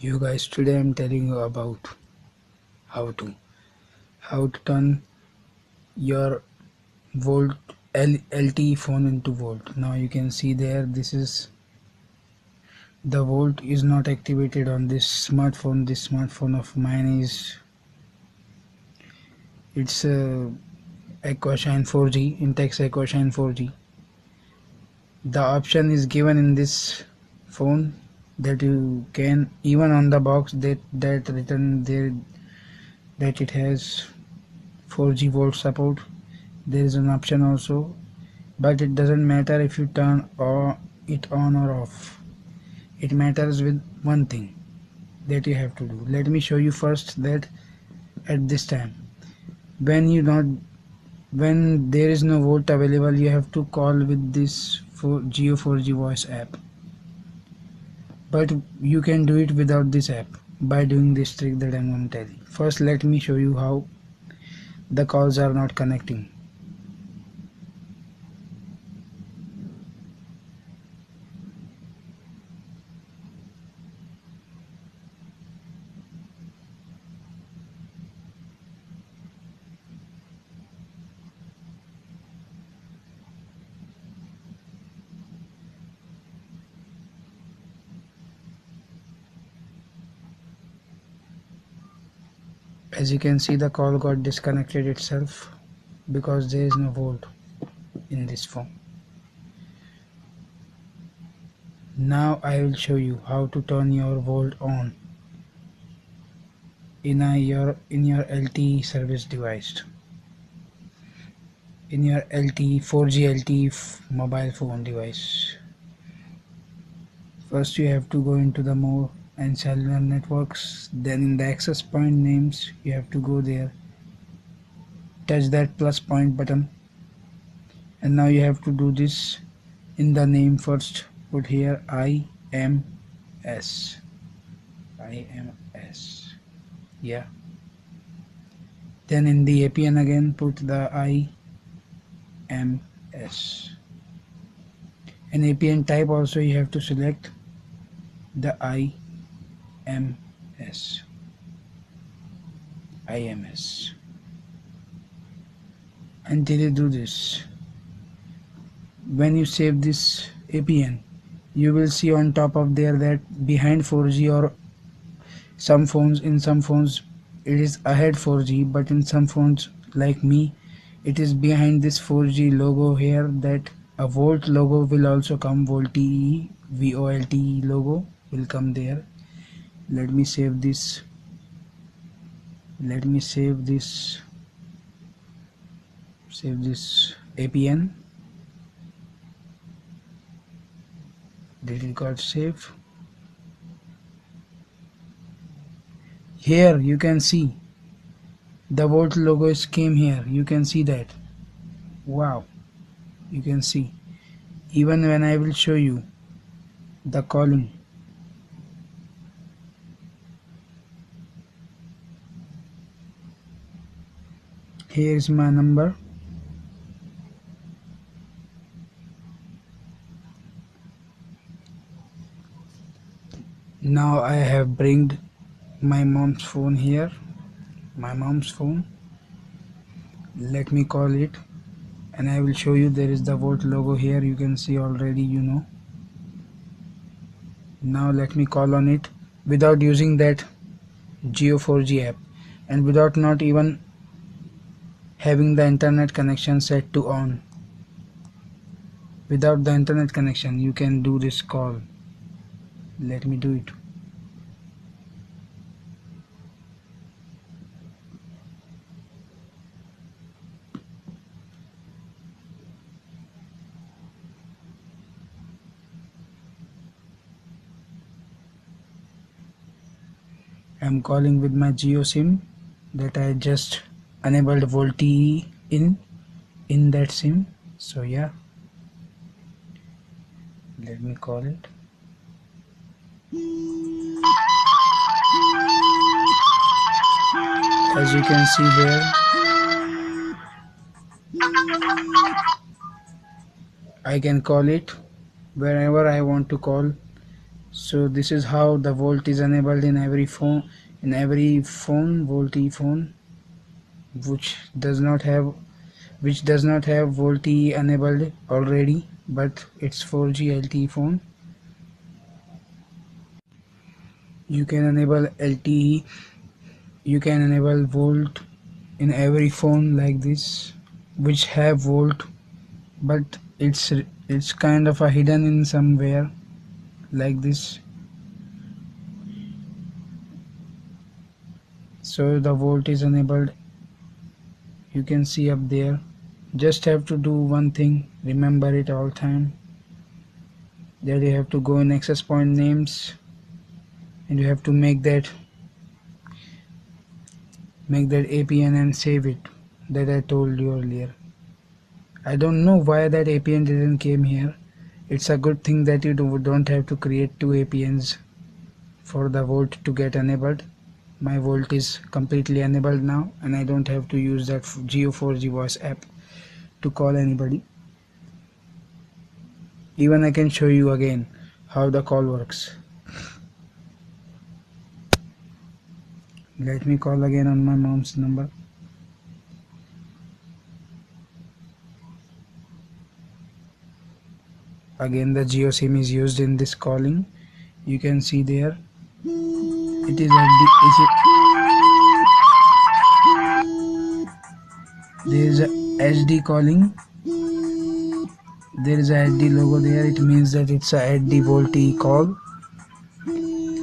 You guys, today I'm telling you about how to turn your VoLte LTE phone into VoLte. Now you can see there, this is the VoLte is not activated on this smartphone. This smartphone of mine is it's Aquashine 4G, Intex Aquashine 4G. The option is given in this phone that you can, even on the box that written there, that it has 4G VoLte support. There is an option also, but it doesn't matter if you turn it on or off. It matters with one thing that you have to do. Let me show you first that at this time, when there is no VoLte available, you have to call with this Jio 4G voice app. But you can do it without this app by doing this trick that I'm going to tell you. First, let me show you how the calls are not connecting. As you can see, the call got disconnected itself because there is no VoLte in this phone. Now I will show you how to turn your VoLte on in your LTE service device, in your LTE 4G LTE mobile phone device. First you have to go into the More and Cellular Networks, then in the access point names you have to go there, touch that plus point button, and now you have to do this in the name. First put here IMS, yeah. Then in the APN again put the IMS, and APN type also you have to select the IMS. Until you do this, when you save this APN, you will see on top of there that behind 4G, or some phones, in some phones it is ahead 4G, but in some phones like me it is behind this 4G logo here, that a VoLte logo will also come. VoLte, VoLte logo will come there. Let me save this. Save this APN. Did it got saved? Here you can see the VoLte logo is came here. You can see that. Wow, you can see. Even when I will show you the calling, here is my number. Now I have bringed my mom's phone here, my mom's phone. Let me call it and I will show you. There is the VoLte logo here, you can see already, you know. Now let me call on it without using that Jio 4G app and without not even having the internet connection set to on. Without the internet connection you can do this call. Let me do it. I'm calling with my Jio SIM that I just enabled VoLte in that SIM. So yeah, let me call it. As you can see here, I can call it wherever I want to call. So this is how the VoLte is enabled in every phone, VoLte phone which does not have VoLte enabled already, but it's 4G LTE phone. You can enable LTE, you can enable VoLte in every phone like this which have VoLte, but it's kind of a hidden in somewhere like this. So the VoLte is enabled, you can see up there. Just have to do one thing, remember it all time, that you have to go in access point names and you have to make that APN and save it that I told you earlier. I don't know why that APN didn't came here. It's a good thing that you don't have to create two APNs for the VoLte to get enabled. My VoLte is completely enabled now and I don't have to use that Geo 4G voice app to call anybody. Even I can show you again how the call works. Let me call again on my mom's number. Again the Geo SIM is used in this calling. You can see there it is there is a HD calling. There is a HD logo there, it means that it's a HD VoLte call.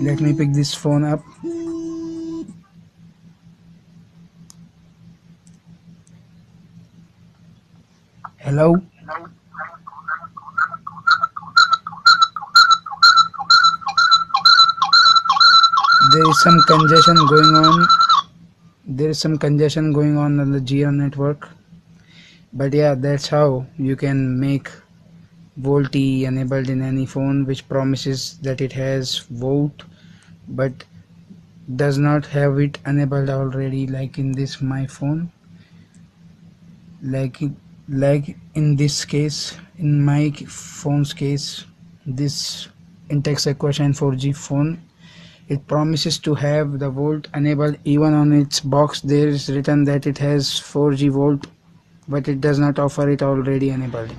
Let me pick this phone up. Hello? There is some congestion going on. There is some congestion going on the Geo network. But yeah, that's how you can make VoLte enabled in any phone which promises that it has VoLte but does not have it enabled already, like in this my phone. Like in this case, in my phone's case, this Intex Equation 4G phone, it promises to have the VoLte enabled. Even on its box there is written that it has 4G VoLte, but it does not offer it already enabled.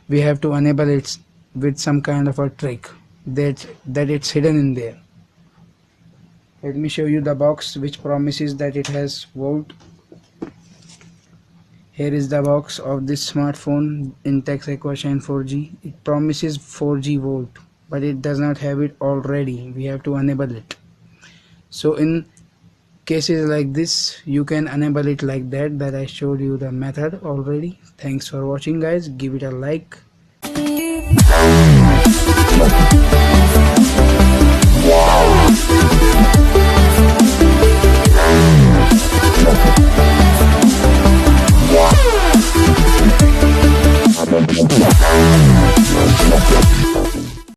We have to enable it with some kind of a trick that it's hidden in there. Let me show you the box which promises that it has VoLte. Here is the box of this smartphone Intex Equation 4G. It promises 4G VoLte, but it does not have it already. We have to enable it. So in cases like this, you can enable it like that I showed you the method already. Thanks for watching guys. Give it a like.